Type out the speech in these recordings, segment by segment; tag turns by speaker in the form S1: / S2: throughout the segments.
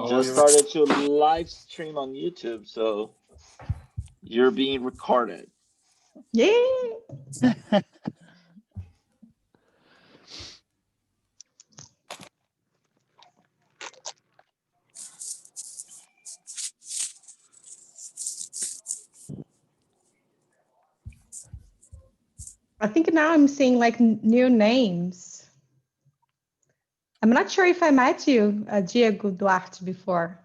S1: just started to live stream on YouTube, so you're being recorded.
S2: Yeah. I think now I'm seeing like new names. I'm not sure if I met you, Diego Duarte, before.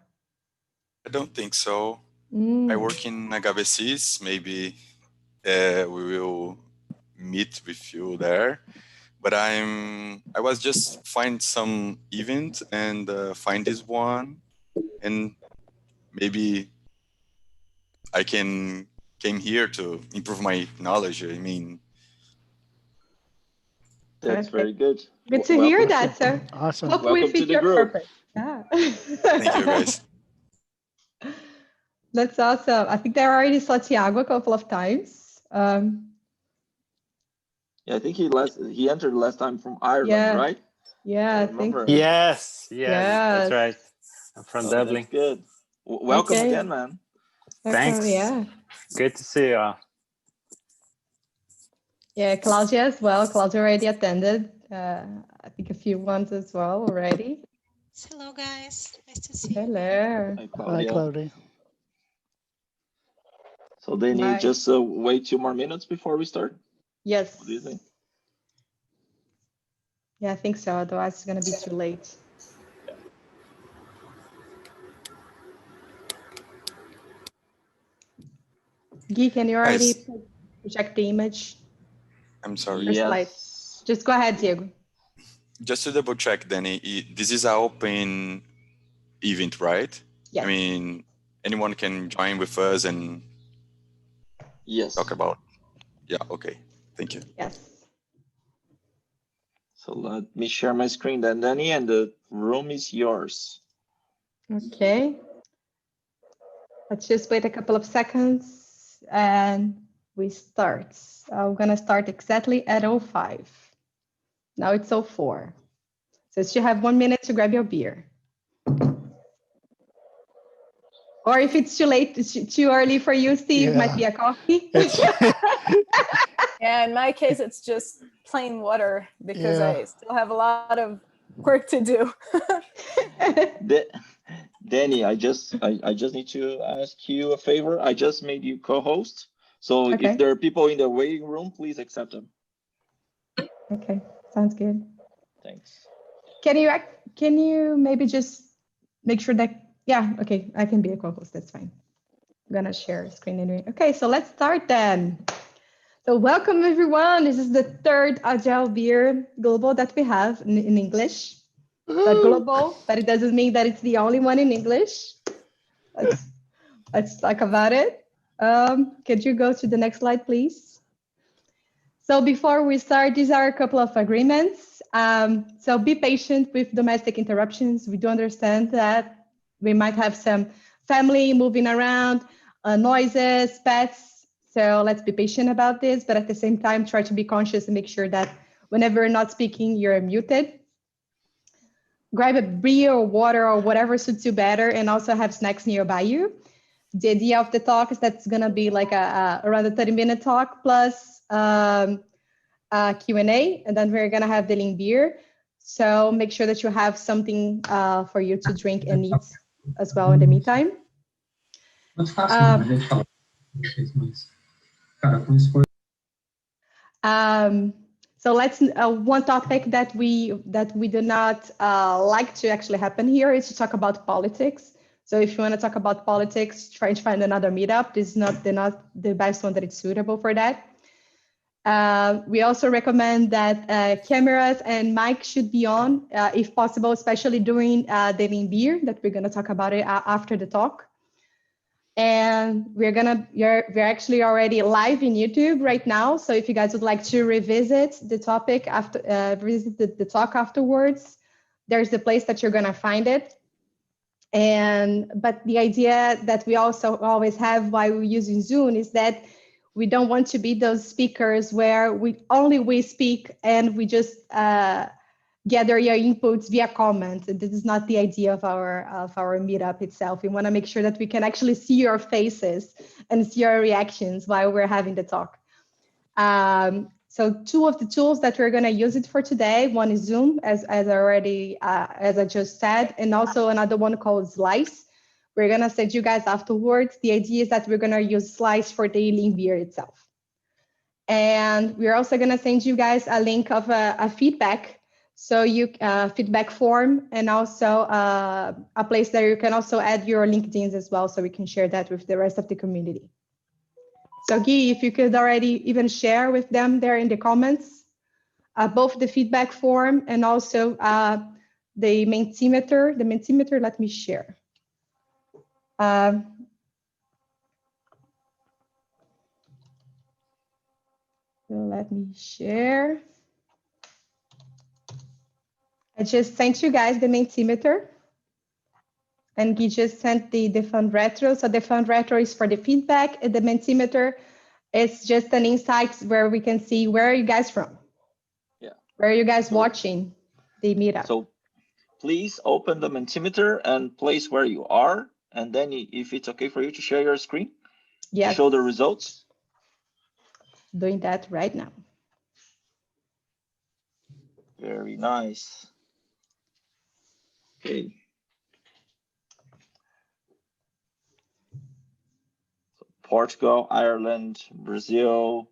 S3: I don't think so. I work in HVCs. Maybe we will meet with you there. But I was just find some event and find this one, and maybe I came here to improve my knowledge. I mean,
S1: that's very good.
S2: Good to hear that, sir.
S4: Awesome.
S2: Hope
S1: Welcome
S2: we fit
S1: to the
S2: your
S1: group.
S2: purpose. Yeah.
S3: Thank you, guys.
S2: That's awesome. I think they already saw Tiago a couple of times.
S1: Yeah, I think he entered last time from Ireland, right?
S2: Yeah, I think.
S5: Yes, that's right. I'm from Dublin.
S1: That's good. Welcome again, man.
S5: Thanks.
S2: Yeah.
S5: Good to see you all.
S2: Yeah, Claudia as well. Claudia already attended. I think a few ones as well already.
S6: Hello, guys. Nice to see you.
S2: Hello.
S4: Hi, Claudia.
S1: So they need just wait 2 more minutes before we start?
S2: Yes.
S1: What do you think?
S2: Yeah, I think so. Otherwise, it's going to be too late. Guy, can you already project the image?
S3: I'm sorry.
S1: Yes.
S2: Just go ahead, Diego.
S3: Just to double check, Danny, this is an open event, right?
S2: Yes.
S3: I mean, anyone can join with us and talk about. Yeah, okay. Thank you.
S2: Yes.
S1: So let me share my screen then, Danny, and the room is yours.
S2: Okay. Let's just wait a couple of seconds and we start. I'm going to start exactly at 05. Now it's 04. So you have 1 minute to grab your beer. Or if it's too late, it's too early for you, Steve, might be a coffee.
S7: Yeah, in my case, it's just plain water because I still have a lot of work to do.
S1: Danny, I just need to ask you a favor. I just made you co-host. So if there are people in the waiting room, please accept them.
S2: Okay, sounds good.
S1: Thanks.
S2: Can you maybe just make sure that, okay, I can be a co-host, that's fine. I'm gonna share screen anyway. Okay, so let's start then. So welcome everyone. This is the third Agile Beer Global that we have in English. But global, but it doesn't mean that it's the only one in English. Let's talk about it. Could you go to the next slide, please? So before we start, these are a couple of agreements. So be patient with domestic interruptions. We do understand that we might have some family moving around, noises, pets. So let's be patient about this, but at the same time, try to be conscious and make sure that whenever you're not speaking, you're muted. Grab a beer or water or whatever suits you better, and also have snacks nearby you. The idea of the talk is that's gonna be like around a 30-minute talk plus Q&A, and then we're gonna have the lean beer. So make sure that you have something for you to drink and eat as well in the meantime. So let's one topic that we do not like to actually happen here is to talk about politics. So if you want to talk about politics, try to find another meetup. This is not the best one that is suitable for that. We also recommend that cameras and mics should be on if possible, especially during the lean beer that we're going to talk about it after the talk. And we're actually already live in YouTube right now. So if you guys would like to revisit the topic after, revisit the talk afterwards, there's the place that you're gonna find it. But the idea that we also always have while we're using Zoom is that we don't want to be those speakers where we speak and we just gather your inputs via comments. This is not the idea of our meetup itself. We want to make sure that we can actually see your faces and see your reactions while we're having the talk. So two of the tools that we're going to use it for today, one is Zoom, as I just said, and also another one called Slice. We're going to send you guys afterwards. The idea is that we're going to use Slice for the Lean Beer itself. And we're also going to send you guys a link of a feedback. So you feedback form, and also a place that you can also add your LinkedIns as well, so we can share that with the rest of the community. So Guy, if you could already even share with them there in the comments, both the feedback form and also the Mentimeter. The Mentimeter, let me share. So let me share. I just sent you guys the Mentimeter, and Guy just sent the fund retro. So the fund retro is for the feedback, and the Mentimeter is just an insight where we can see where are you guys from?
S1: Yeah.
S2: Where are you guys watching the meetup?
S1: So please open the Mentimeter and place where you are. And then if it's okay for you to share your screen, to show the results.
S2: Doing that right now.
S1: Very nice. Okay. So Portugal, Ireland, Brazil.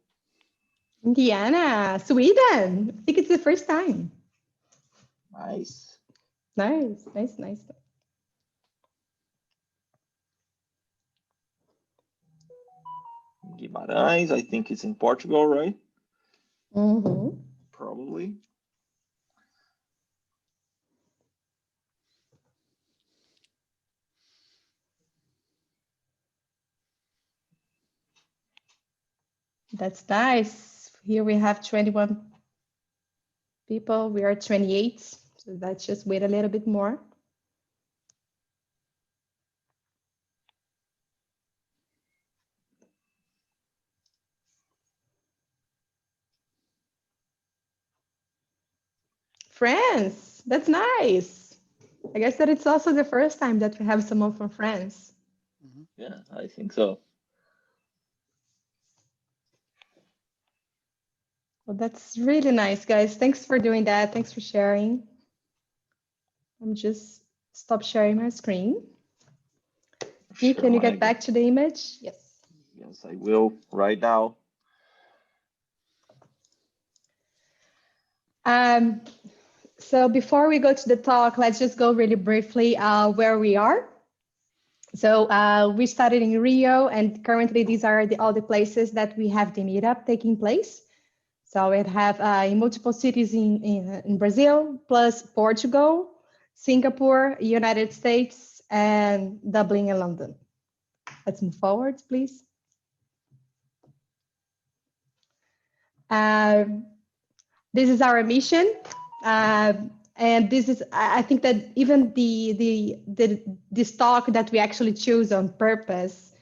S2: Indiana, Sweden. I think it's the first time.
S1: Nice.
S2: Nice, nice, nice.
S1: Guimarães, I think it's in Portugal, right?
S2: Mm-hmm.
S1: Probably.
S2: That's nice. Here we have 21 people. We are 28. So let's just wait a little bit more. France, that's nice. I guess that it's also the first time that we have someone from France.
S1: Yeah, I think so.
S2: Well, that's really nice, guys. Thanks for doing that. Thanks for sharing. I'm just stop sharing my screen. Sure, can you get back to the image? Yes.
S1: Yes, I will right now.
S2: So before we go to the talk, let's just go really briefly where we are. So we started in Rio, and currently these are all the places that we have the meetup taking place. So we have in multiple cities in Brazil, plus Portugal, Singapore, United States, and Dublin and London. Let's move forward, please. This is our mission. And this is, I think that even this talk that we actually choose on purpose,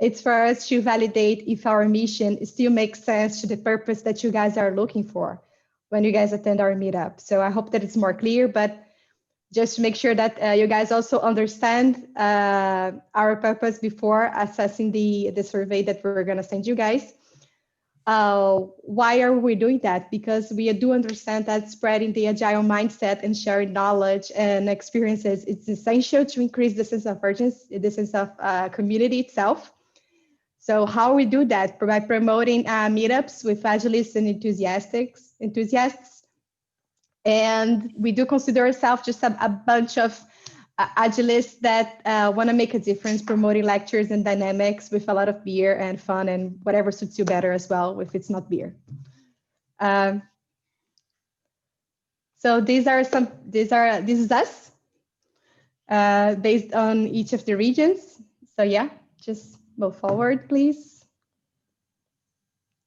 S2: it's for us to validate if our mission still makes sense to the purpose that you guys are looking for when you guys attend our meetup. So I hope that it's more clear, but just to make sure that you guys also understand our purpose before assessing the survey that we're gonna send you guys. Why are we doing that? Because we do understand that spreading the agile mindset and sharing knowledge and experiences is essential to increase the sense of urgency, the sense of community itself. So how we do that? By promoting meetups with Agilists and enthusiasts. And we do consider ourselves just a bunch of Agilists that want to make a difference, promoting lectures and dynamics with a lot of beer and fun and whatever suits you better as well, if it's not beer. So this is us based on each of the regions. So yeah, just move forward, please.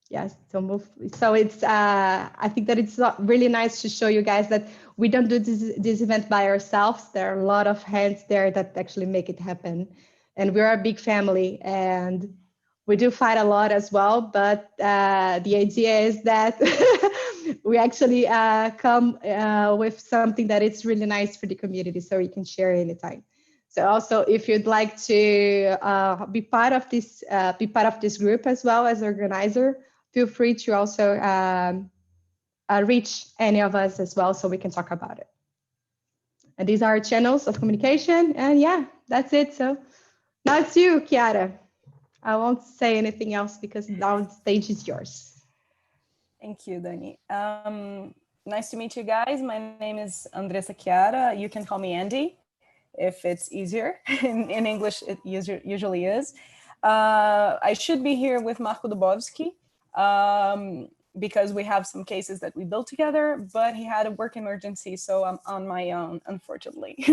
S2: Yes, so move. So it's, I think that it's really nice to show you guys that we don't do this event by ourselves. There are a lot of hands there that actually make it happen. And we're a big family, and we do fight a lot as well. But the idea is that we actually come with something that it's really nice for the community, so you can share anytime. So also, if you'd like to be part of this group as well as organizer, feel free to also reach any of us as well, so we can talk about it. And these are our channels of communication. And yeah, that's it. So now it's you, Chiara. I won't say anything else because now the stage is yours.
S7: Thank you, Dani. Nice to meet you guys. My name is Andressa Chiara. You can call me Andy if it's easier. In English, it usually is. I should be here with Marco Dubovsky because we have some cases that we built together, but he had a work emergency, so I'm on my own, unfortunately.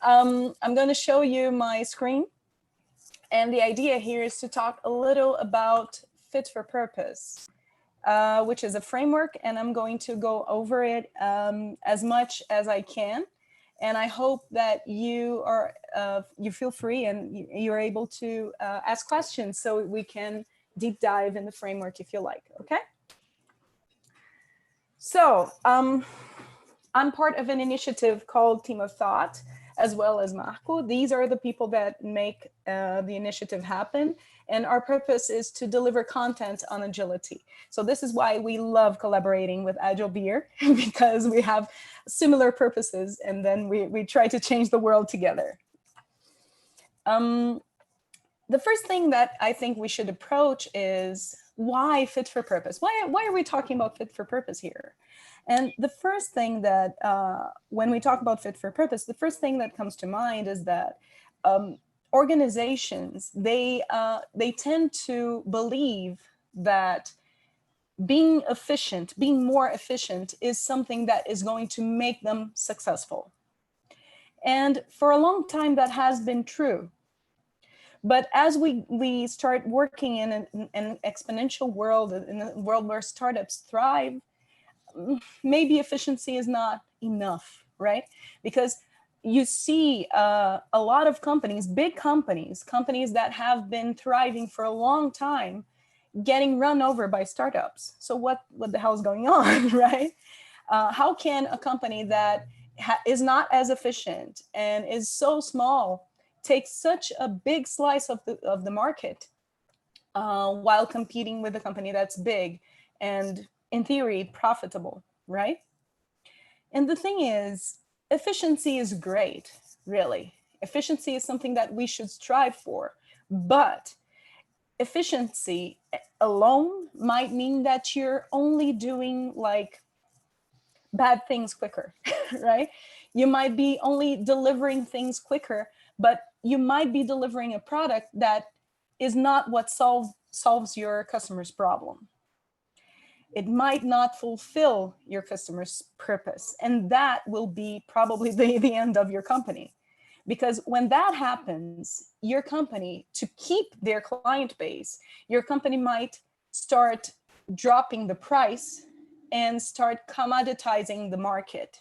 S7: I'm going to show you my screen. And the idea here is to talk a little about fit for purpose, which is a framework, and I'm going to go over it as much as I can. And I hope that you feel free and you're able to ask questions so we can deep dive in the framework if you like, okay? So I'm part of an initiative called Team of Thought, as well as Marco. These are the people that make the initiative happen. And our purpose is to deliver content on agility. So this is why we love collaborating with Agile Beer, because we have similar purposes, and then we try to change the world together. The first thing that I think we should approach is why fit for purpose? Why are we talking about fit for purpose here? And the first thing that, when we talk about fit for purpose, the first thing that comes to mind is that organizations, they tend to believe that being efficient, being more efficient is something that is going to make them successful. And for a long time, that has been true. But as we start working in an exponential world, in a world where startups thrive, maybe efficiency is not enough, right? Because you see a lot of companies, big companies that have been thriving for a long time, getting run over by startups. So what the hell is going on, right? How can a company that is not as efficient and is so small take such a big slice of the market while competing with a company that's big and, in theory, profitable, right? And the thing is, efficiency is great, really. Efficiency is something that we should strive for, but efficiency alone might mean that you're only doing like bad things quicker, right? You might be only delivering things quicker, but you might be delivering a product that is not what solves your customer's problem. It might not fulfill your customer's purpose, and that will be probably the end of your company. Because when that happens, your company, to keep their client base, your company might start dropping the price and start commoditizing the market.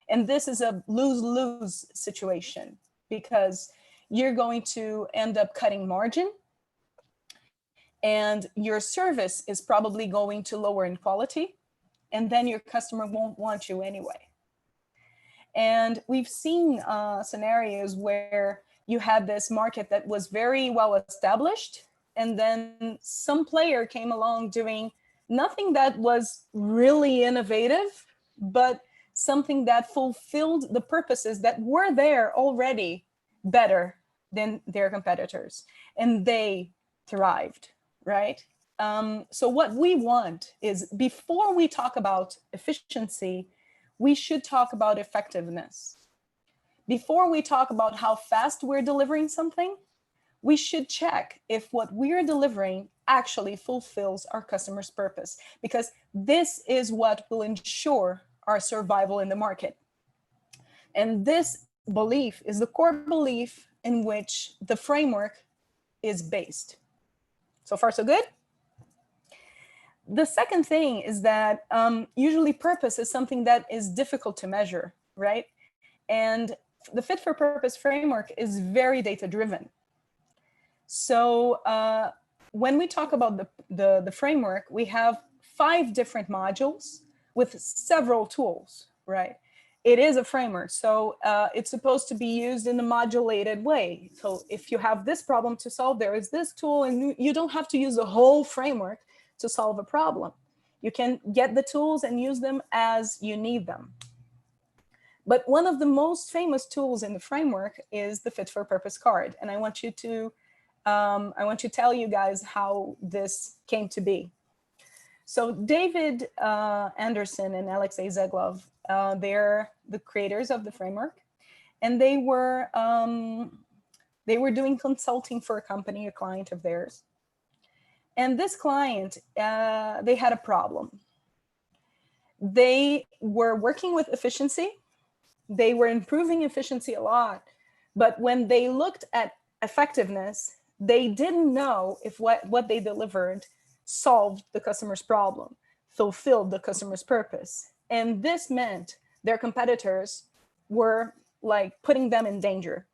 S7: And this is a lose-lose situation, because you're going to end up cutting margin, and your service is probably going to lower in quality, and then your customer won't want you anyway. And we've seen scenarios where you had this market that was very well established, and then some player came along doing nothing that was really innovative, but something that fulfilled the purposes that were there already better than their competitors, and they thrived, right? So what we want is, before we talk about efficiency, we should talk about effectiveness. Before we talk about how fast we're delivering something, we should check if what we're delivering actually fulfills our customer's purpose, because this is what will ensure our survival in the market. And this belief is the core belief in which the framework is based. So far, so good? The second thing is that usually purpose is something that is difficult to measure, right? And the fit for purpose framework is very data-driven. So when we talk about the framework, we have 5 different modules with several tools, right? It is a framework, so it's supposed to be used in a modulated way. So if you have this problem to solve, there is this tool, and you don't have to use the whole framework to solve a problem. You can get the tools and use them as you need them. But one of the most famous tools in the framework is the fit for purpose card. And I want to tell you guys how this came to be. So David Anderson and Alexei Zeglov, they're the creators of the framework, and they were doing consulting for a company, a client of theirs. And this client, they had a problem. They were working with efficiency. They were improving efficiency a lot, but when they looked at effectiveness, they didn't know if what they delivered solved the customer's problem, fulfilled the customer's purpose. And this meant their competitors were like putting them in danger.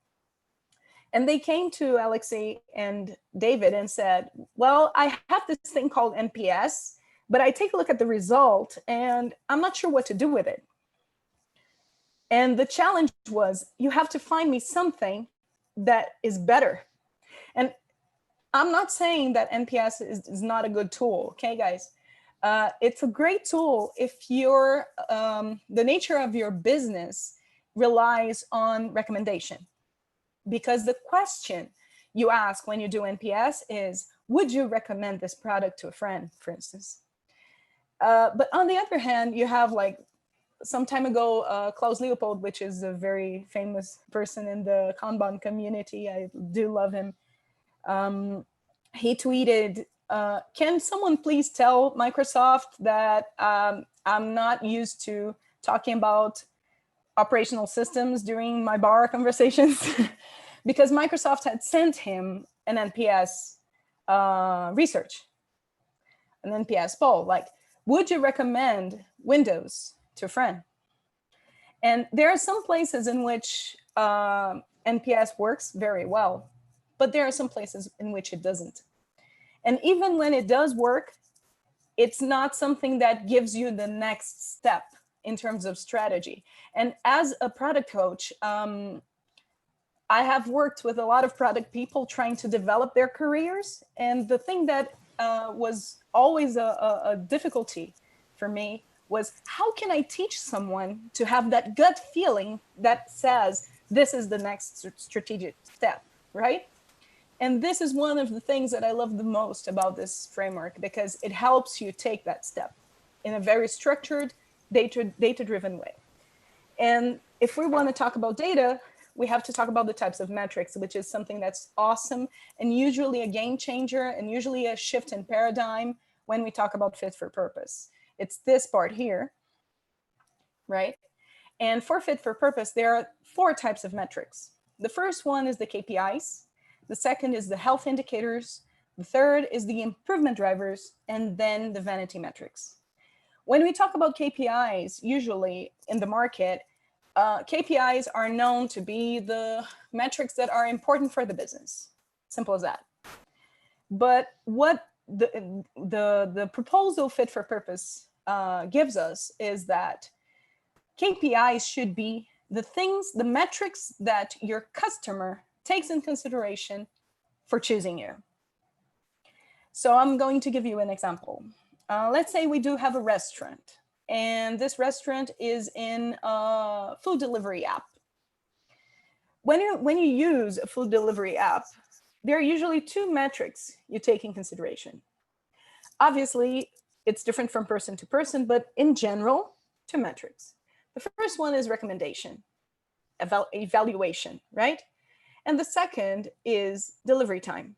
S7: And they came to Alexei and David and said, well, I have this thing called NPS, but I take a look at the result and I'm not sure what to do with it. And the challenge was, you have to find me something that is better. And I'm not saying that NPS is not a good tool, okay, guys? It's a great tool if the nature of your business relies on recommendation. Because the question you ask when you do NPS is, would you recommend this product to a friend, for instance? But on the other hand, you have like, some time ago, Klaus Leopold, which is a very famous person in the Kanban community, I do love him. He tweeted, can someone please tell Microsoft that I'm not used to talking about operational systems during my bar conversations? Because Microsoft had sent him an NPS research, an NPS poll, like, would you recommend Windows to a friend? And there are some places in which NPS works very well, but there are some places in which it doesn't. And even when it does work, it's not something that gives you the next step in terms of strategy. And as a product coach, I have worked with a lot of product people trying to develop their careers. And the thing that was always a difficulty for me was, how can I teach someone to have that gut feeling that says, this is the next strategic step, right? And this is one of the things that I love the most about this framework, because it helps you take that step in a very structured, data-driven way. And if we want to talk about data, we have to talk about the types of metrics, which is something that's awesome and usually a game changer and usually a shift in paradigm when we talk about fit for purpose. It's this part here, right? And for fit for purpose, there are 4 types of metrics. The first one is the KPIs. The second is the health indicators. The third is the improvement drivers, and then the vanity metrics. When we talk about KPIs, usually in the market, KPIs are known to be the metrics that are important for the business. Simple as that. But what the proposal fit for purpose gives us is that KPIs should be the things, the metrics that your customer takes in consideration for choosing you. So I'm going to give you an example. Let's say we do have a restaurant, and this restaurant is in a food delivery app. When you use a food delivery app, there are usually 2 metrics you take in consideration. Obviously, it's different from person to person, but in general, 2 metrics. The first one is recommendation, evaluation, right? And the second is delivery time.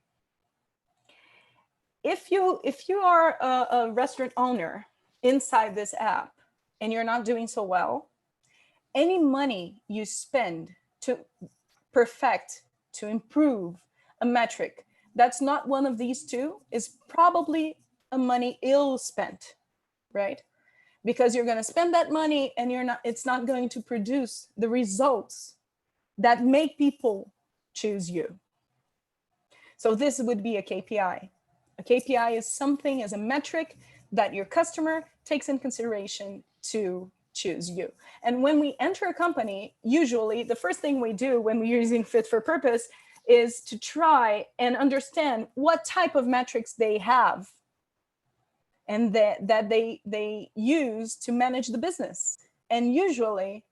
S7: If you are a restaurant owner inside this app and you're not doing so well, any money you spend to perfect, to improve a metric that's not one of these 2 is probably a money ill spent, right? Because you're going to spend that money and it's not going to produce the results that make people choose you. So this would be a KPI. A KPI is something, as a metric that your customer takes in consideration to choose you. And when we enter a company, usually the first thing we do when we're using fit for purpose is to try and understand what type of metrics they have and that they use to manage the business. And usually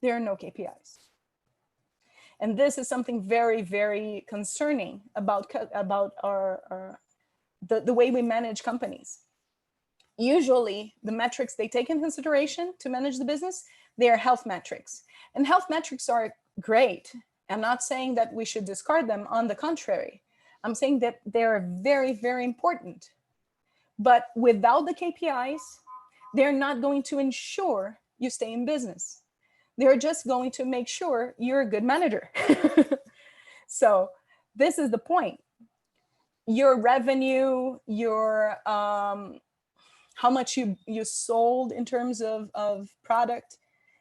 S7: there are no KPIs. And this is something very, very concerning about the way we manage companies. Usually the metrics they take in consideration to manage the business, they are health metrics. And health metrics are great. I'm not saying that we should discard them. On the contrary, I'm saying that they're very, very important. But without the KPIs, they're not going to ensure you stay in business. They're just going to make sure you're a good manager. So this is the point. Your revenue, your how much you sold in terms of product,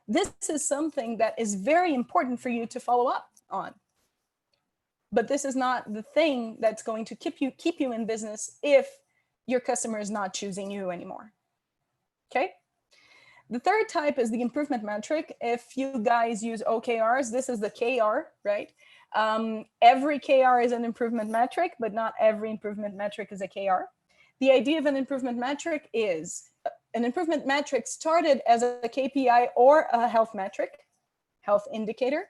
S7: this is something that is very important for you to follow up on. But this is not the thing that's going to keep you in business if your customer is not choosing you anymore. Okay? The third type is the improvement metric. If you guys use OKRs, this is the KR, right? Every KR is an improvement metric, but not every improvement metric is a KR. The idea of an improvement metric is an improvement metric started as a KPI or a health metric, health indicator,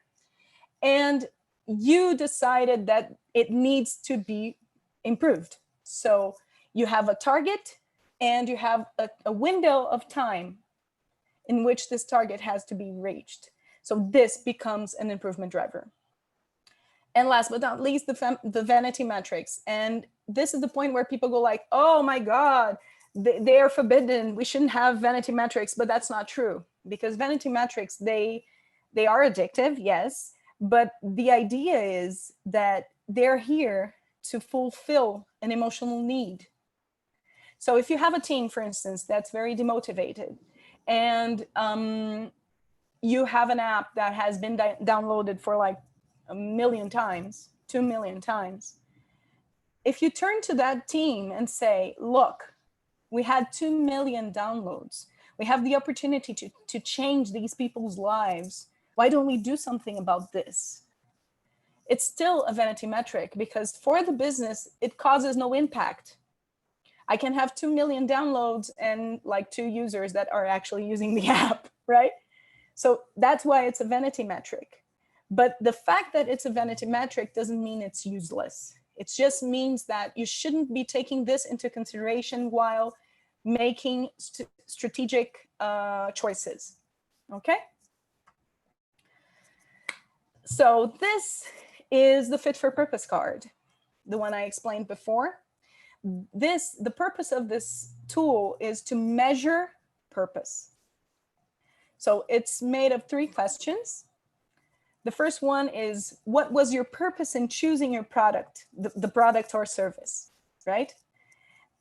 S7: and you decided that it needs to be improved. So you have a target and you have a window of time in which this target has to be reached. So this becomes an improvement driver. And last but not least, the vanity metrics. And this is the point where people go like, oh my God, they are forbidden. We shouldn't have vanity metrics, but that's not true. Because vanity metrics, they are addictive, yes. But the idea is that they're here to fulfill an emotional need. So if you have a team, for instance, that's very demotivated, and you have an app that has been downloaded for like 1 million times, 2 million times. If you turn to that team and say, look, we had 2 million downloads. We have the opportunity to change these people's lives. Why don't we do something about this? It's still a vanity metric because for the business, it causes no impact. I can have 2 million downloads and like 2 users that are actually using the app, right? So that's why it's a vanity metric. But the fact that it's a vanity metric doesn't mean it's useless. It just means that you shouldn't be taking this into consideration while making strategic choices, okay? So this is the fit for purpose card, the one I explained before. The purpose of this tool is to measure purpose. So it's made of 3 questions. The first one is, what was your purpose in choosing your product, the product or service, right?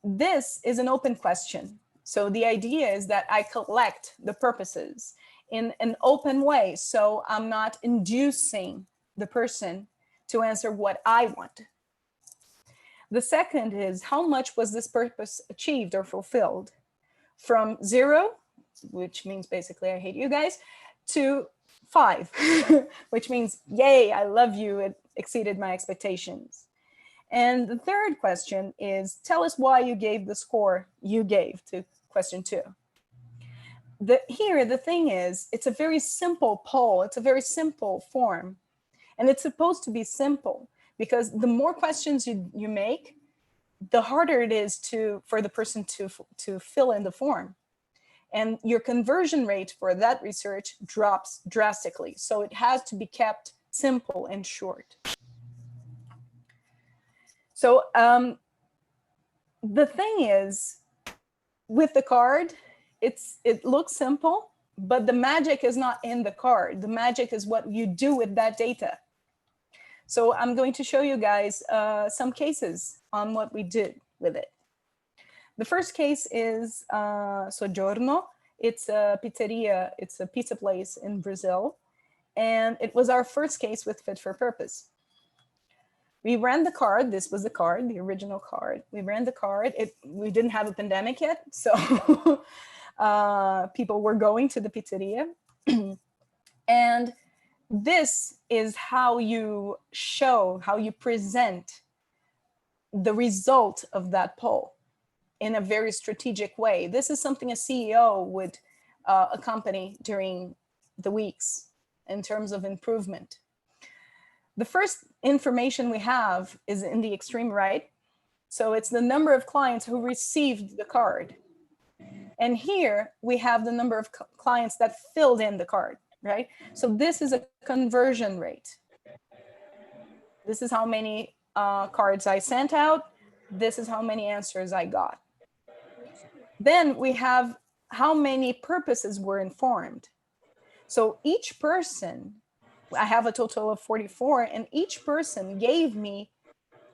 S7: This is an open question. So the idea is that I collect the purposes in an open way. So I'm not inducing the person to answer what I want. The second is, how much was this purpose achieved or fulfilled? From 0, which means basically I hate you guys, to 5, which means, yay, I love you, it exceeded my expectations. And the third question is, tell us why you gave the score you gave to question 2. Here, the thing is, it's a very simple poll, it's a very simple form, and it's supposed to be simple. Because the more questions you make, the harder it is for the person to fill in the form. And your conversion rate for that research drops drastically. So it has to be kept simple and short. So the thing is, with the card, it looks simple, but the magic is not in the card. The magic is what you do with that data. So I'm going to show you guys some cases on what we did with it. The first case is Soggiorno. It's a pizzeria, it's a pizza place in Brazil. And it was our first case with Fit for Purpose. We ran the card. This was the card, the original card. We ran the card. We didn't have a pandemic yet, so people were going to the pizzeria. And this is how you show, how you present the result of that poll in a very strategic way. This is something a CEO would accompany during the weeks in terms of improvement. The first information we have is in the extreme right. So it's the number of clients who received the card. And here we have the number of clients that filled in the card, right? So this is a conversion rate. This is how many cards I sent out. This is how many answers I got. Then we have how many purposes were informed. So each person, I have a total of 44, and each person gave me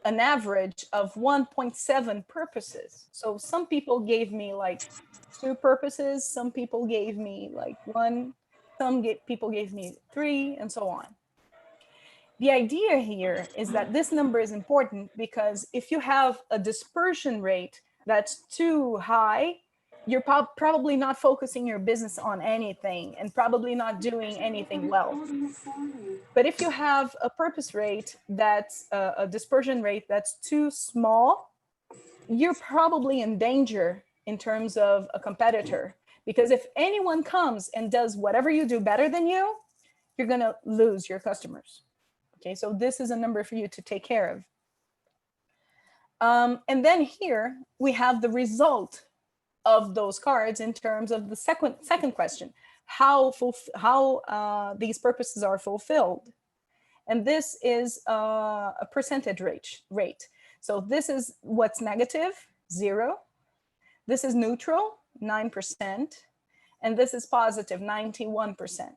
S7: an average of 1.7 purposes. So some people gave me like 2 purposes, some people gave me like 1, people gave me 3, and so on. The idea here is that this number is important because if you have a dispersion rate that's too high, you're probably not focusing your business on anything and probably not doing anything well. But if you have a purpose rate that's a dispersion rate that's too small, you're probably in danger in terms of a competitor. Because if anyone comes and does whatever you do better than you, you're going to lose your customers. Okay, so this is a number for you to take care of. And then here we have the result of those cards in terms of the second question, how these purposes are fulfilled. And this is a percentage rate. So this is what's negative, 0. This is neutral, 9%. And this is positive, 91%.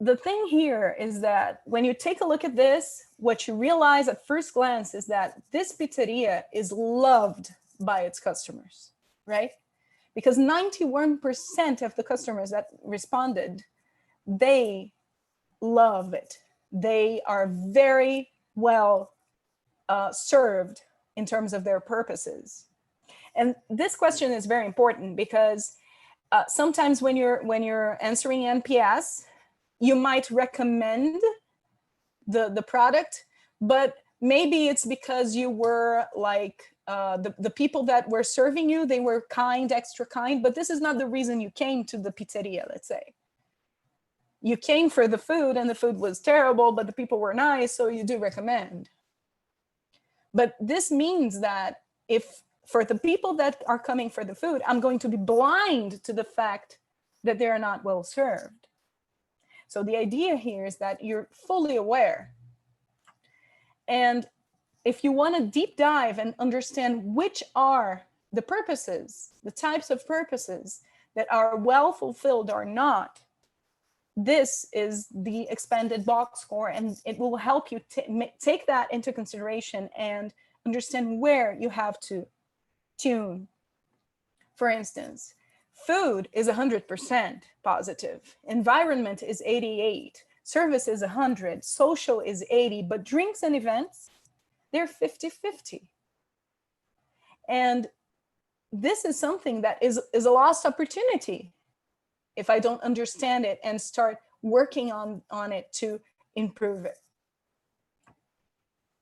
S7: The thing here is that when you take a look at this, what you realize at first glance is that this pizzeria is loved by its customers, right? Because 91% of the customers that responded, they love it. They are very well served in terms of their purposes. And this question is very important because sometimes when you're answering NPS, you might recommend the product, but maybe it's because you were like, the people that were serving you, they were kind, extra kind, but this is not the reason you came to the pizzeria, let's say. You came for the food and the food was terrible, but the people were nice, so you do recommend. But this means that if for the people that are coming for the food, I'm going to be blind to the fact that they're not well served. So the idea here is that you're fully aware. And if you want to deep dive and understand which are the purposes, the types of purposes that are well fulfilled or not, this is the expanded box score, and it will help you take that into consideration and understand where you have to tune. For instance, food is 100% positive, environment is 88, service is 100, social is 80, but drinks and events, they're 50-50. And this is something that is a lost opportunity if I don't understand it and start working on it to improve it.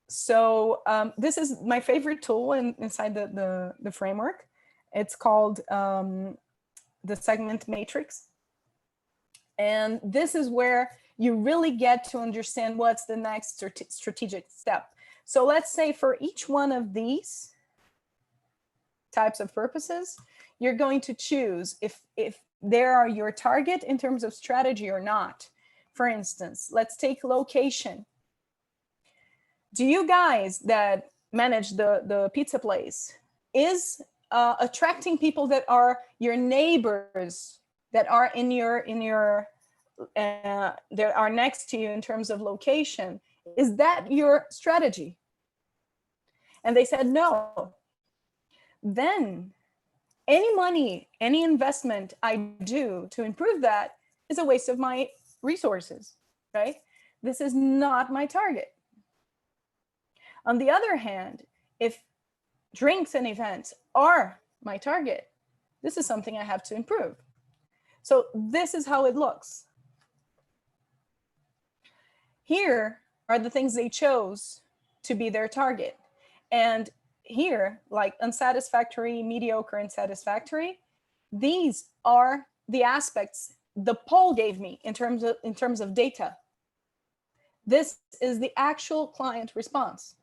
S7: So this is my favorite tool inside the framework. It's called the segment matrix. And this is where you really get to understand what's the next strategic step. So let's say for each one of these types of purposes, you're going to choose if they are your target in terms of strategy or not. For instance, let's take location. Do you guys that manage the pizza place is attracting people that are your neighbors, that are that are next to you in terms of location? Is that your strategy? And they said no. Then any money, any investment I do to improve that is a waste of my resources, right? This is not my target. On the other hand, if drinks and events are my target, this is something I have to improve. So this is how it looks. Here are the things they chose to be their target. And here, like unsatisfactory, mediocre, and satisfactory, these are the aspects the poll gave me in terms of data. This is the actual client response.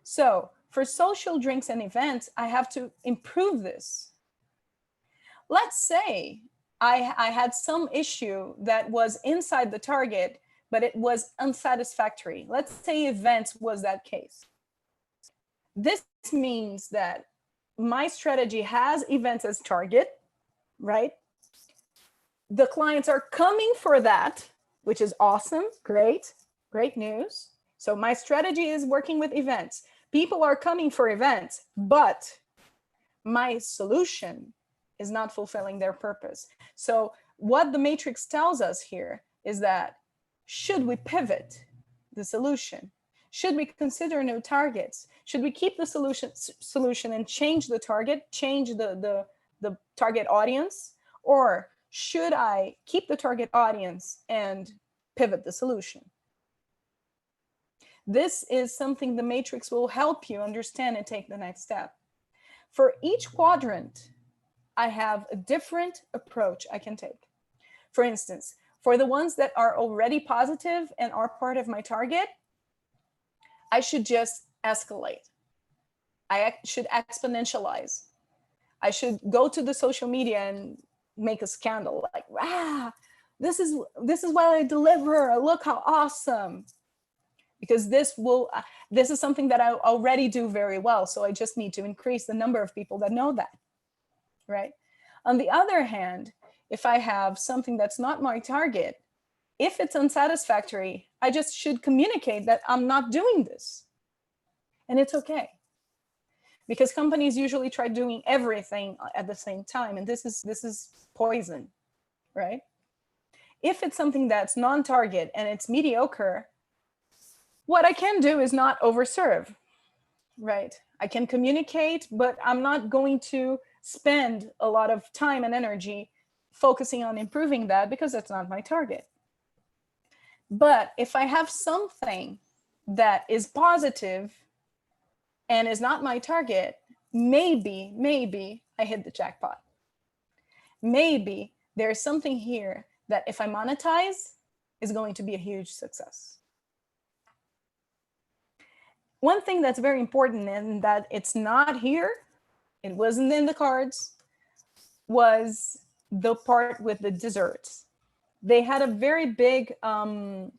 S7: So for social drinks and events, I have to improve this. Let's say I had some issue that was inside the target, but it was unsatisfactory. Let's say events was that case. This means that my strategy has events as target, right? The clients are coming for that, which is awesome, great news. So my strategy is working with events. People are coming for events, but my solution is not fulfilling their purpose. So what the matrix tells us here is that should we pivot the solution? Should we consider new targets? Should we keep the solution and change the target, change the target audience? Or should I keep the target audience and pivot the solution? This is something the matrix will help you understand and take the next step. For each quadrant, I have a different approach I can take. For instance, for the ones that are already positive and are part of my target, I should just escalate. I should exponentialize. I should go to the social media and make a scandal, like, wow, this is what I deliver. Look how awesome. Because this is something that I already do very well. So I just need to increase the number of people that know that, right? On the other hand, if I have something that's not my target, if it's unsatisfactory, I just should communicate that I'm not doing this. And it's okay. Because companies usually try doing everything at the same time. And this is poison, right? If it's something that's non-target and it's mediocre, what I can do is not overserve, right? I can communicate, but I'm not going to spend a lot of time and energy focusing on improving that because that's not my target. But if I have something that is positive and is not my target, maybe I hit the jackpot. Maybe there's something here that if I monetize is going to be a huge success. One thing that's very important and that it's not here, it wasn't in the cards, was the part with the desserts. They had a very big menu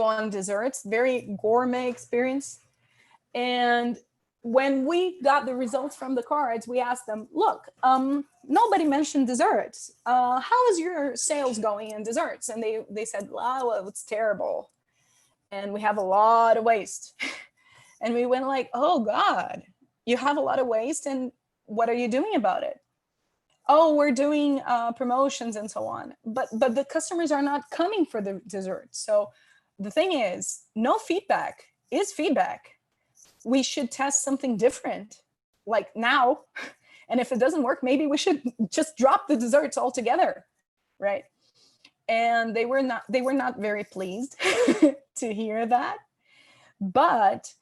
S7: on desserts, very gourmet experience. And when we got the results from the cards, we asked them, look, nobody mentioned desserts. How is your sales going in desserts? And they said, wow, it's terrible. And we have a lot of waste. And we went like, oh God, you have a lot of waste and what are you doing about it? Oh, we're doing promotions and so on. But the customers are not coming for the dessert. So the thing is, no feedback is feedback. We should test something different, like now. And if it doesn't work, maybe we should just drop the desserts altogether, right? And they were not very pleased to hear that. But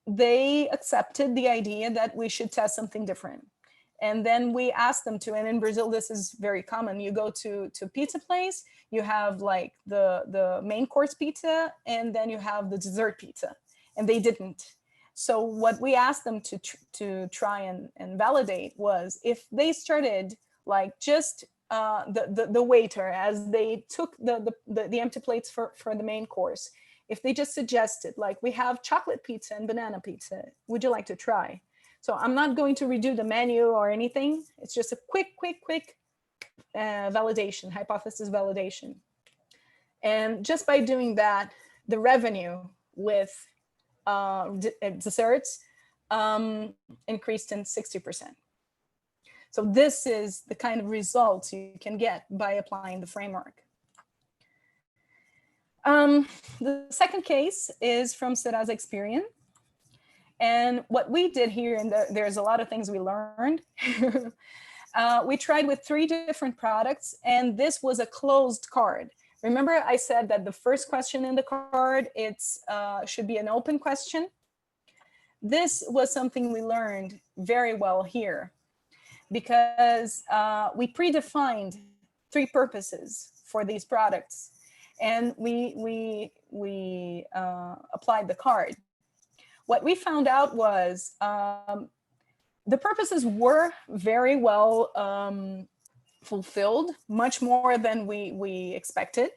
S7: they accepted the idea that we should test something different. And then we asked them to, and in Brazil, this is very common. You go to pizza place, you have like the main course pizza, and then you have the dessert pizza, and they didn't. So what we asked them to try and validate was if they started like just the waiter, as they took the empty plates for the main course, if they just suggested, like, we have chocolate pizza and banana pizza, would you like to try? So I'm not going to redo the menu or anything. It's just a quick validation, hypothesis validation. And just by doing that, the revenue with desserts increased in 60%. So this is the kind of results you can get by applying the framework. The second case is from Serasa Experian. And what we did here, and there's a lot of things we learned. We tried with 3 different products, and this was a closed card. Remember I said that the first question in the card, it's should be an open question. This was something we learned very well here, because we predefined 3 purposes for these products, and we applied the card. What we found out was the purposes were very well fulfilled, much more than we expected.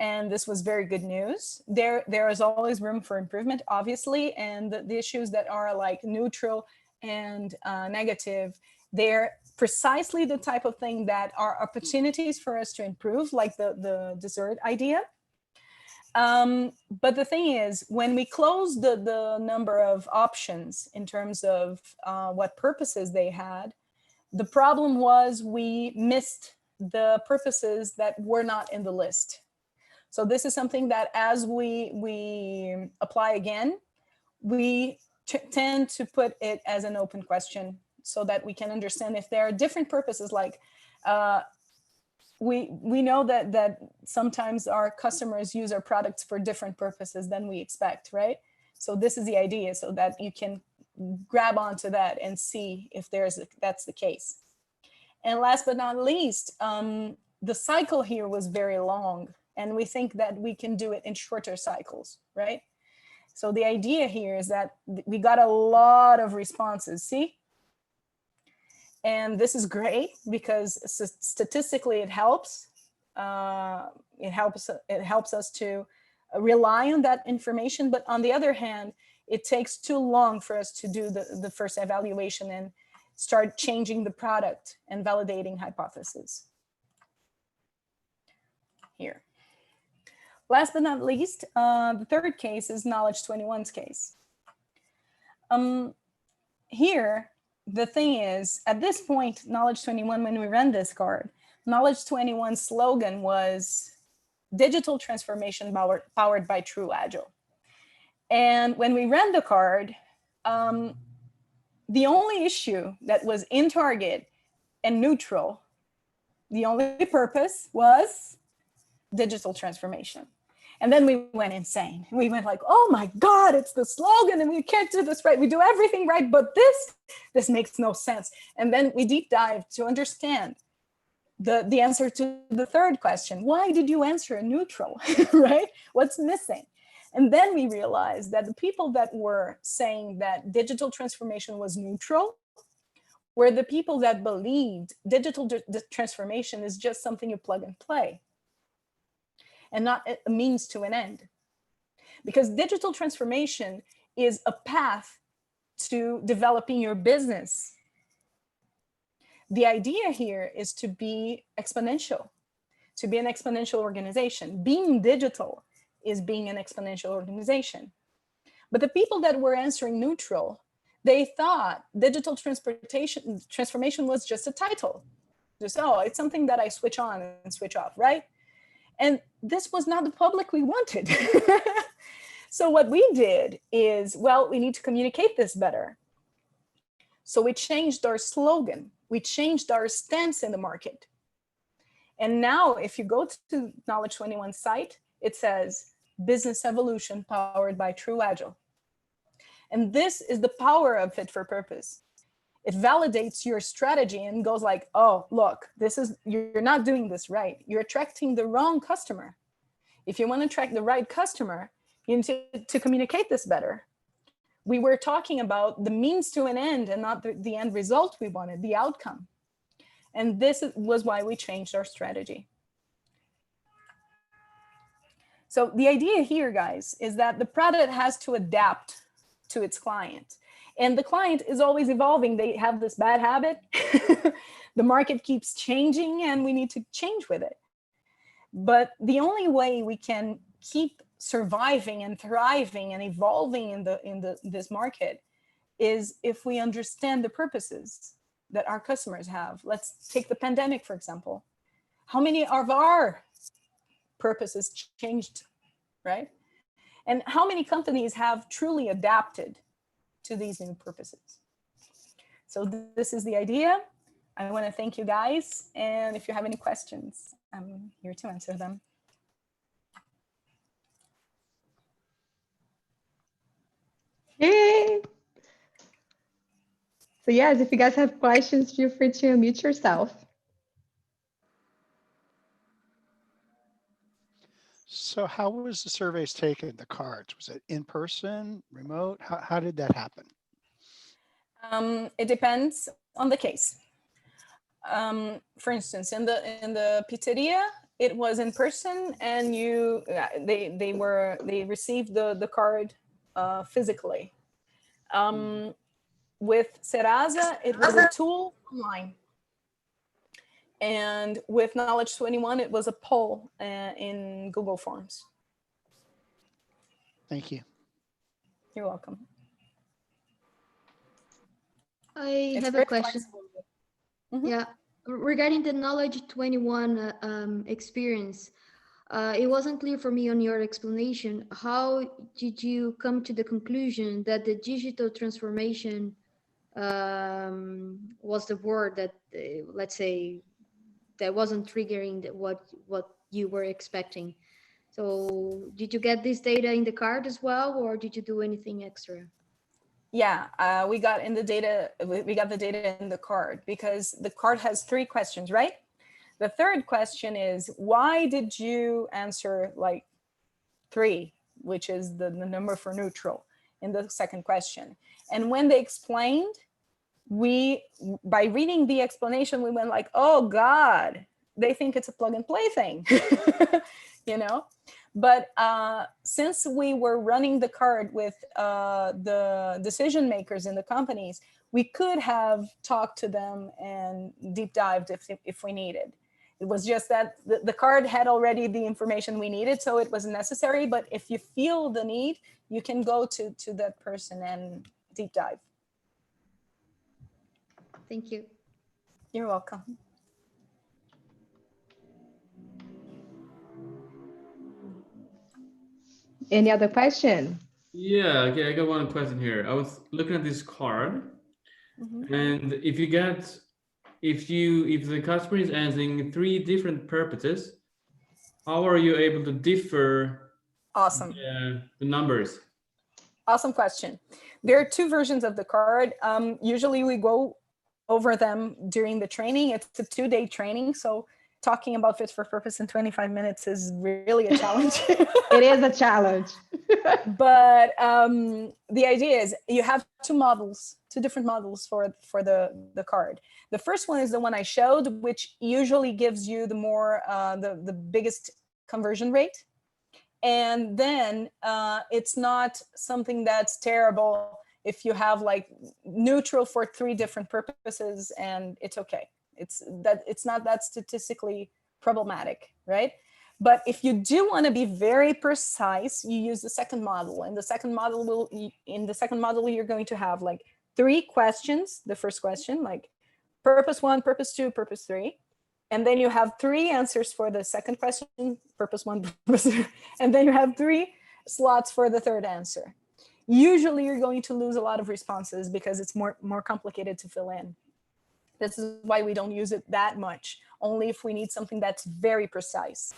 S7: And this was very good news. There is always room for improvement, obviously, and the issues that are like neutral and negative, they're precisely the type of thing that are opportunities for us to improve, like the dessert idea. But the thing is, when we closed the number of options in terms of what purposes they had, the problem was we missed the purposes that were not in the list. So this is something that as we apply again, we tend to put it as an open question so that we can understand if there are different purposes, like we know that sometimes our customers use our products for different purposes than we expect, right? So this is the idea, so that you can grab onto that and see if that's the case. And last but not least, the cycle here was very long, and we think that we can do it in shorter cycles, right? So the idea here is that we got a lot of responses, see? And this is great because statistically it helps. It helps us to rely on that information. But on the other hand, it takes too long for us to do the first evaluation and start changing the product and validating hypotheses. Here. Last but not least, the third case is Knowledge 21's case. Here, the thing is, at this point, Knowledge 21, when we ran this card, Knowledge 21's slogan was digital transformation powered by true Agile. And when we ran the card, the only issue that was in target and neutral, the only purpose was digital transformation. And then we went insane. We went like, oh my God, it's the slogan and we can't do this right. We do everything right, but this makes no sense. And then we deep dive to understand the answer to the third question. Why did you answer neutral, right? What's missing? And then we realized that the people that were saying that digital transformation was neutral were the people that believed digital transformation is just something you plug and play, and not a means to an end. Because digital transformation is a path to developing your business. The idea here is to be exponential, to be an exponential organization. Being digital is being an exponential organization. But the people that were answering neutral, they thought digital transformation was just a title. Just, oh, it's something that I switch on and switch off, right? And this was not the public we wanted. So what we did is, well, we need to communicate this better. So we changed our slogan. We changed our stance in the market. And now if you go to Knowledge 21 site, it says business evolution powered by true Agile. And this is the power of fit for purpose. It validates your strategy and goes like, oh, look, you're not doing this right. You're attracting the wrong customer. If you want to attract the right customer, you need to communicate this better. We were talking about the means to an end and not the end result we wanted, the outcome. And this was why we changed our strategy. So the idea here, guys, is that the product has to adapt to its client. And the client is always evolving. They have this bad habit. The market keeps changing and we need to change with it. But the only way we can keep surviving and thriving and evolving in this market is if we understand the purposes that our customers have. Let's take the pandemic, for example. How many of our purposes changed right? And how many companies have truly adapted to these new purposes? So this is the idea. I want to thank you guys. And if you have any questions, I'm here to answer them.
S2: Yay! So yes, if you guys have questions, feel free to unmute yourself.
S4: So how was the surveys taken, the cards? Was it in person, remote? How did that happen?
S7: It depends on the case. For instance, in the pizzeria, it was in person, and they received the card physically. With Serasa, it was a tool online. And with Knowledge 21, it was a poll in Google Forms.
S4: Thank you.
S7: You're welcome.
S8: I have a question. Yeah, regarding the Knowledge 21 experience, it wasn't clear for me on your explanation. How did you come to the conclusion that the digital transformation was the word that, let's say, that wasn't triggering what you were expecting? So did you get this data in the card as well, or did you do anything extra?
S7: Yeah, we got the data in the card, because the card has 3 questions, right? The third question is, why did you answer like 3, which is the number for neutral in the second question? And when they explained, by reading the explanation, we went like, oh God, they think it's a plug and play thing, you know? But since we were running the card with the decision makers in the companies, we could have talked to them and deep dived if we needed. It was just that the card had already the information we needed, so it wasn't necessary. But if you feel the need, you can go to that person and deep dive.
S8: Thank you.
S7: You're welcome.
S2: Any other question?
S9: Yeah, okay, I got one question here. I was looking at this card, and if the customer is answering 3 different purposes, how are you able to differ?
S7: Awesome.
S9: The numbers?
S7: Awesome question. There are 2 versions of the card. Usually we go over them during the training. It's a 2-day training, so talking about fit for purpose in 25 minutes is really a challenge.
S2: It is a challenge.
S7: But the idea is you have 2 different models for the card. The first one is the one I showed, which usually gives you the more the biggest conversion rate. And then it's not something that's terrible if you have like neutral for 3 different purposes, and it's okay. It's not that statistically problematic, right? But if you do want to be very precise, you use the second model. And the second model you're going to have like 3 questions. The first question, like purpose 1, purpose 2, purpose 3. And then you have 3 answers for the second question, purpose 1, purpose 2. And then you have 3 slots for the third answer. Usually you're going to lose a lot of responses because it's more complicated to fill in. This is why we don't use it that much, only if we need something that's very precise.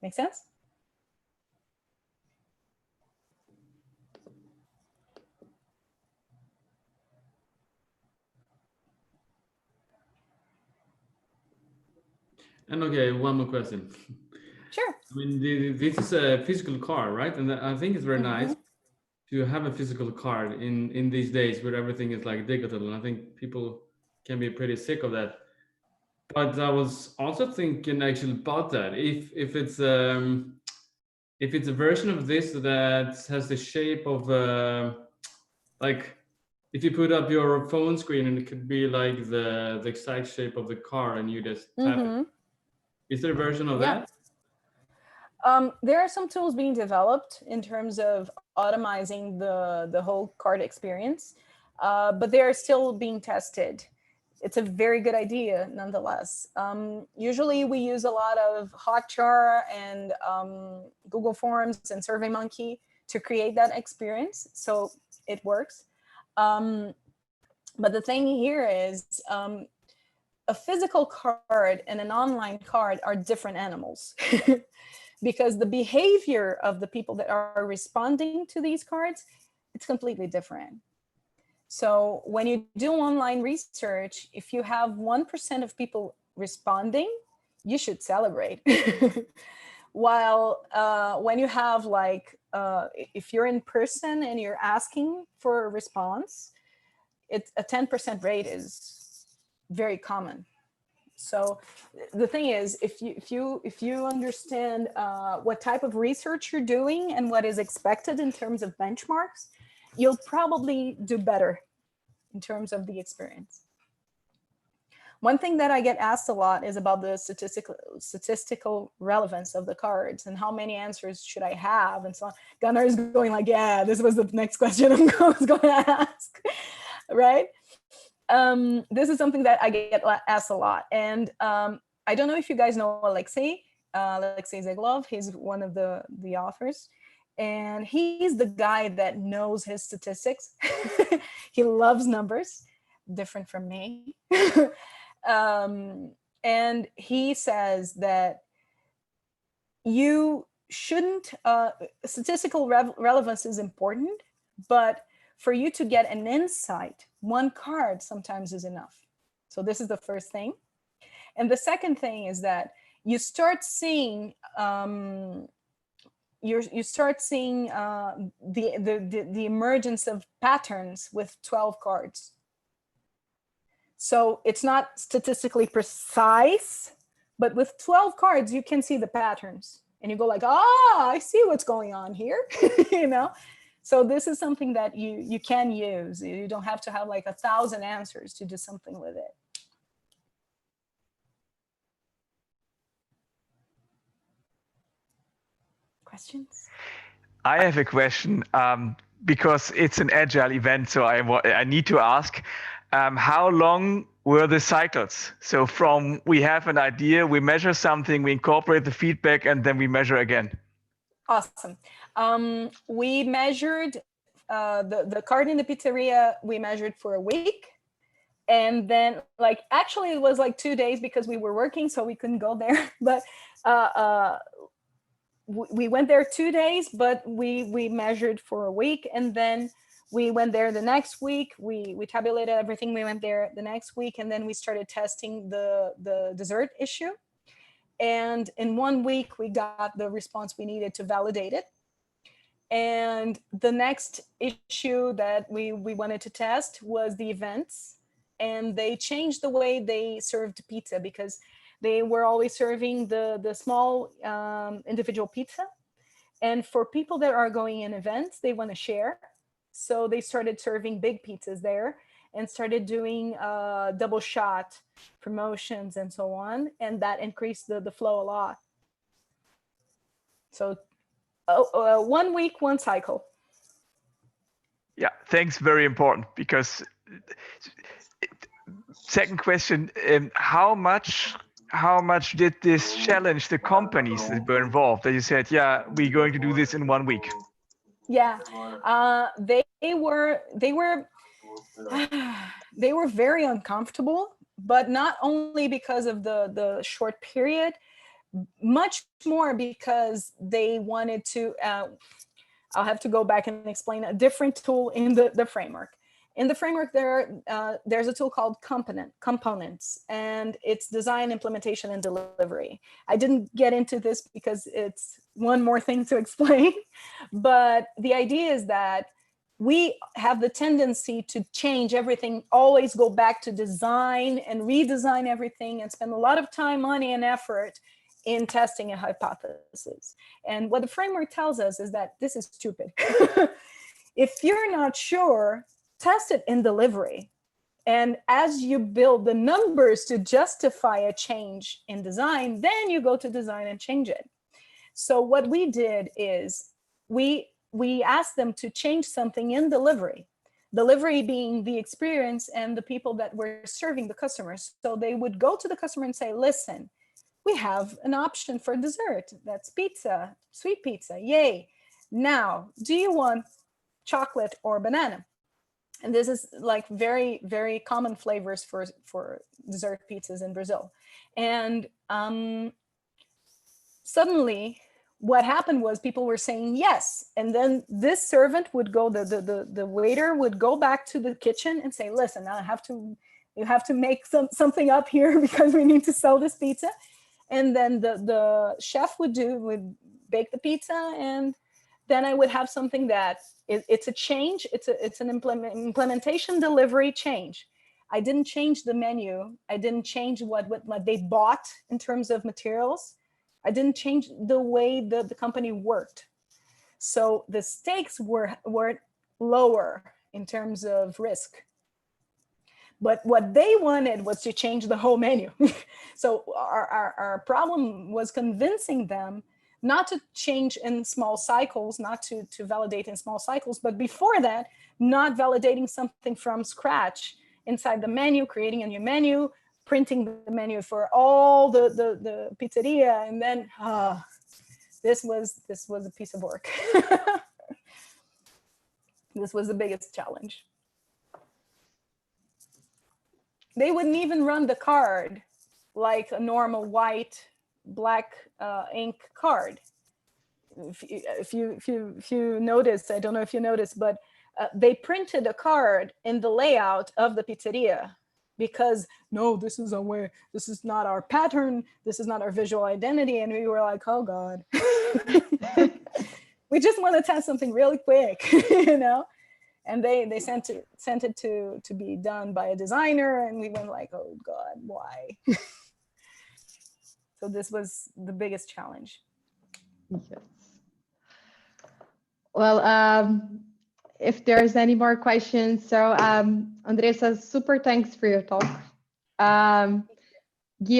S7: Make sense?
S9: And okay, one more question.
S7: Sure.
S9: I mean, this is a physical card, right? And I think it's very nice to have a physical card in these days where everything is like digital. And I think people can be pretty sick of that. But I was also thinking actually about that. If it's a version of this that has the shape of like if you put up your phone screen and it could be like the exact shape of the car and you just tap it. Is there a version of that?
S7: There are some tools being developed in terms of automizing the whole card experience, but they are still being tested. it's a very good idea nonetheless. Usually we use a lot of Hotjar and Google Forms and SurveyMonkey to create that experience, so it works. But the thing here is a physical card and an online card are different animals because the behavior of the people that are responding to these cards, it's completely different. So when you do online research, if you have 1% of people responding, you should celebrate. While when you have like, if you're in person and you're asking for a response, a 10% rate is very common. So the thing is, if you understand what type of research you're doing and what is expected in terms of benchmarks, you'll probably do better in terms of the experience. One thing that I get asked a lot is about the statistical relevance of the cards and how many answers should I have and so on. Gunnar is going like, yeah, this was the next question I was going to ask, right? This is something that I get asked a lot. And I don't know if you guys know Alexei Zeglov. He's one of the authors. And he's the guy that knows his statistics. He loves numbers, different from me. And he says that you shouldn't, statistical relevance is important, but for you to get an insight, one card sometimes is enough. So this is the first thing. And the second thing is that you start seeing you start seeing the emergence of patterns with 12 cards. So it's not statistically precise, but with 12 cards, you can see the patterns. And you go like, I see what's going on here, you know? So this is something that you can use. You don't have to have like 1,000 answers to do something with it. Questions?
S10: I have a question because it's an Agile event, so I need to ask, how long were the cycles? So from we have an idea, we measure something, we incorporate the feedback, and then we measure again.
S7: Awesome. We measured the card in the pizzeria, we measured for a week. And then like, actually it was like 2 days because we were working, so we couldn't go there. But we went there 2 days, but we measured for a week. And then we went there the next week. We tabulated everything. We went there the next week. And then we started testing the dessert issue. And in 1 week, we got the response we needed to validate it. And the next issue that we wanted to test was the events. And they changed the way they served pizza because they were always serving the small individual pizza. And for people that are going in events, they want to share. So they started serving big pizzas there and started doing double shot promotions and so on. And that increased the flow a lot. So 1 week, one cycle.
S10: Yeah, thanks. Very important because second question, how much did this challenge the companies that were involved? That you said, yeah, we're going to do this in 1 week.
S7: Yeah, they were very uncomfortable, but not only because of the short period, much more because they wanted to, I'll have to go back and explain a different tool in the framework. In the framework, there's a tool called components, and it's design, implementation, and delivery. I didn't get into this because it's one more thing to explain, but the idea is that we have the tendency to change everything, always go back to design and redesign everything and spend a lot of time, money, and effort in testing a hypothesis. And what the framework tells us is that this is stupid. If you're not sure, test it in delivery. And as you build the numbers to justify a change in design, then you go to design and change it. So what we did is we asked them to change something in delivery. Delivery being the experience and the people that were serving the customers. So they would go to the customer and say, listen, we have an option for dessert. That's pizza, sweet pizza, yay. Now, do you want chocolate or banana? And this is like very, very common flavors for dessert pizzas in Brazil. And suddenly what happened was people were saying yes. And then this servant would go, the waiter would go back to the kitchen and say, listen, you have to make something up here because we need to sell this pizza. And then the chef would bake the pizza, and then I would have something that it's a change. It's an implementation delivery change. I didn't change the menu. I didn't change what they bought in terms of materials. I didn't change the way the company worked. So the stakes were lower in terms of risk. But what they wanted was to change the whole menu. So our problem was convincing them not to change in small cycles, not to validate in small cycles, but before that, not validating something from scratch inside the menu, creating a new menu, printing the menu for all the pizzeria, and then this was a piece of work. This was the biggest challenge. They wouldn't even run the card like a normal white, black ink card. If you notice, I don't know if you noticed, but they printed a card in the layout of the pizzeria because no, this is not our pattern, this is not our visual identity, and we were like, oh God, we just want to test something really quick, you know. And they sent it to be done by a designer, and we went like, oh God, why? So this was the biggest challenge.
S2: Yes. Well, if there's any more questions, so Andressa, super thanks for your talk. Guy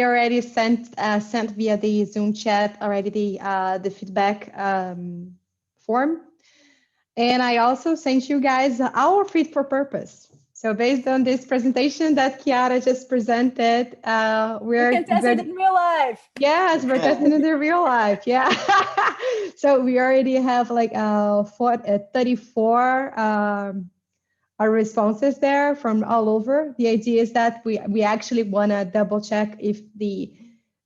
S2: already sent via the Zoom chat already the feedback form. And I also sent you guys our fit for purpose. So based on this presentation that Chiara just presented, we
S7: can test it in real life.
S2: Yes, we're testing it in real life. Yeah. So we already have like 34 responses there from all over. The idea is that we actually want to double check if the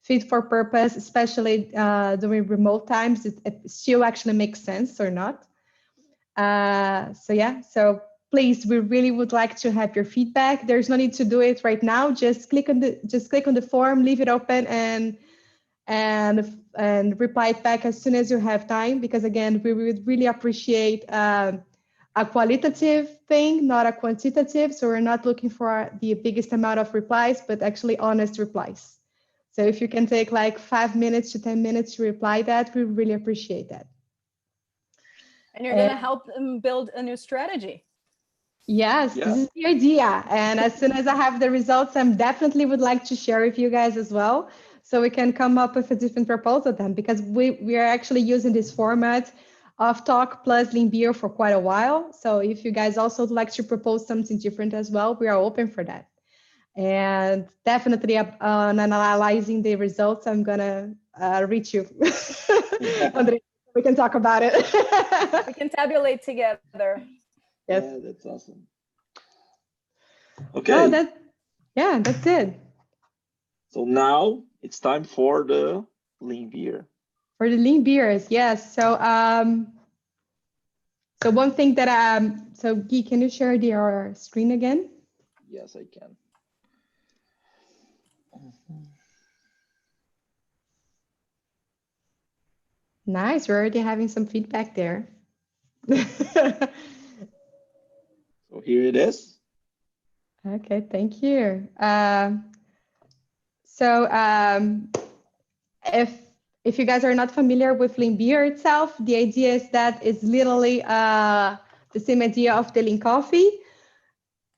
S2: fit for purpose, especially during remote times, it still actually makes sense or not. So yeah, so please, we really would like to have your feedback. There's no need to do it right now. Just click on the form, leave it open, and reply it back as soon as you have time. Because again, we would really appreciate a qualitative thing, not a quantitative. So we're not looking for the biggest amount of replies, but actually honest replies. So if you can take like 5 minutes to 10 minutes to reply that, we really appreciate that.
S7: And you're going to help them build a new strategy.
S2: Yes, yeah. This is the idea. And as soon as I have the results, I definitely would like to share with you guys as well, so we can come up with a different proposal then, because we are actually using this format of talk plus lean beer for quite a while. So if you guys also would like to propose something different as well, we are open for that. And definitely on analyzing the results, I'm going to reach you. Andre, we can talk about it.
S7: We can tabulate together.
S2: Yes.
S1: Yeah, that's awesome. Okay.
S2: Oh, that's it.
S1: So now it's time for the lean beer.
S2: For the lean beers, yes. So so one thing that so Guy, can you share your screen again?
S1: Yes, I can.
S2: Nice, we're already having some feedback there.
S1: So here it is.
S2: Okay, thank you. If you guys are not familiar with lean beer itself, the idea is that it's literally the same idea of the lean coffee.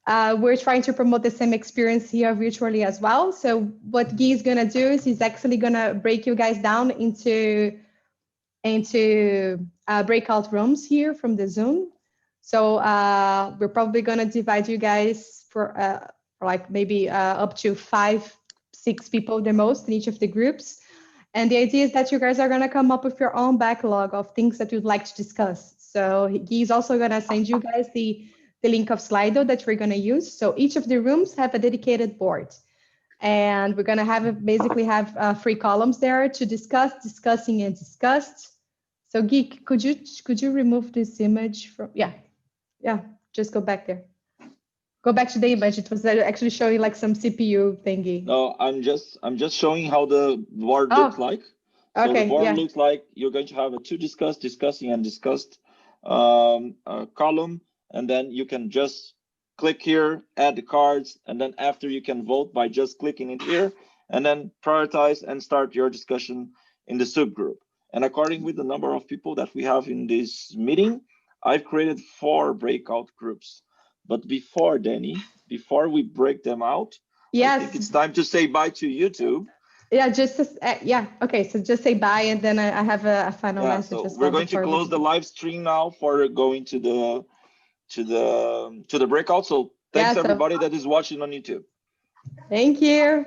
S2: We're trying to promote the same experience here virtually as well. So what Guy is gonna do is he's actually gonna break you guys down into breakout rooms here from the Zoom. So we're probably going to divide you guys for like maybe up to 5, 6 people the most in each of the groups. And the idea is that you guys are going to come up with your own backlog of things that you'd like to discuss. So he's also going to send you guys the link of Slido that we're going to use. So each of the rooms have a dedicated board. And we're going to basically have 3 columns there to discuss, discussing, and discussed. So Geek, could you remove this image from, yeah, just go back there. Go back to the image. It was actually showing like some CPU thingy.
S1: No, I'm just showing how the board looks like. So
S2: Okay,
S1: the board looks like you're going to have a to discuss, discussing, and discussed column, and then you can just click here, add the cards, and then after you can vote by just clicking it here, and then prioritize and start your discussion in the subgroup. And according with the number of people that we have in this meeting, I've created 4 breakout groups. But before, Danny, before we break them out, I think it's time to say bye to YouTube.
S2: Yeah, okay, so just say bye, and then I have a final message
S1: so
S2: as well.
S1: We're going to close the live stream now for going to the breakout. So thanks everybody that is watching on YouTube.
S2: Thank you.